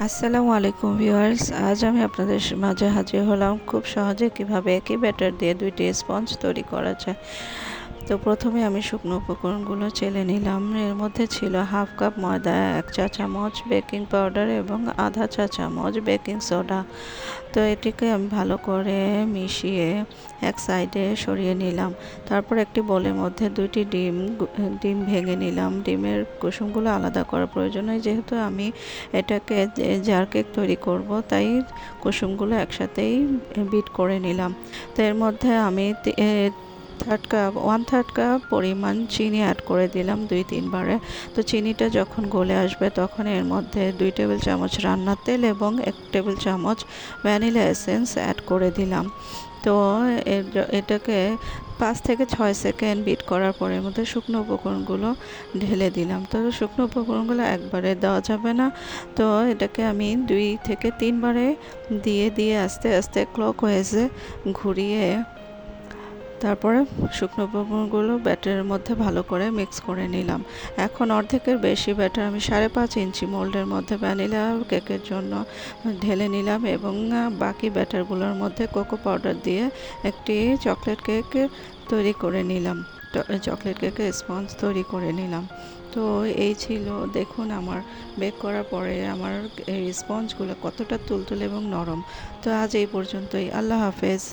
আসসালামু আলাইকুম ভিউয়ার্স, আজ আমি আপনাদের মাঝে হাজির হলাম খুব সহজে কিভাবে একই ব্যাটার দিয়ে দুইটি স্পঞ্জ তৈরি করা যায়। তো প্রথমে আমি শুকনো উপকরণগুলো চেলে নিলাম। এর মধ্যে ছিল হাফ কাপ ময়দা, 1 চা চামচ বেকিং পাউডার এবং আধা চা চামচ বেকিং সোডা। তো এটিকে আমি ভালো করে মিশিয়ে এক সাইডে সরিয়ে নিলাম। তারপর একটি বোলের মধ্যে দুইটি ডিম ভেঙে নিলাম। ডিমের কুসুমগুলো আলাদা করার প্রয়োজন হয়, যেহেতু আমি এটাকে জার কেক তৈরি করব, তাই কুসুমগুলো একসাথেই বিট করে নিলাম। তো এর মধ্যে আমি 1/3 কাপ পরিমাণ চিনি অ্যাড করে দিলাম 2-3 বারে। তো চিনিটা যখন গলে আসবে তখন এর মধ্যে 2 টেবিল চামচ রান্নার তেল এবং 1 টেবিল চামচ ভ্যানিলা এসেন্স অ্যাড করে দিলাম। তো এটাকে 5 থেকে 6 সেকেন্ড বিট করার পর এর মধ্যে শুকনো উপকরণগুলো ঢেলে দিলাম। তো শুকনো উপকরণগুলো একবারে দেওয়া যাবে না, তো এটাকে আমি 2 থেকে 3 বারে দিয়ে আস্তে আস্তে ক্লকওয়াইজে ঘুরিয়ে তারপরে শুকনো উপকরণগুলো ব্যাটারের মধ্যে ভালো করে মিক্স করে নিলাম। এখন অর্ধেকের বেশি ব্যাটার আমি 5.5 ইঞ্চি মোল্ডের মধ্যে ভ্যানিলা কেকের জন্য ঢেলে নিলাম এবং বাকি ব্যাটারগুলোর মধ্যে কোকো পাউডার দিয়ে একটি চকলেট কেক তৈরি করে নিলাম। চকলেট কেকের স্পঞ্জ তৈরি করে নিলাম। তো এই ছিল, দেখুন আমার বেক করার পরে আমার এই স্পঞ্জগুলো কতটা তুলতুলে এবং নরম। তো আজ এই পর্যন্তই। আল্লাহ হাফেজ।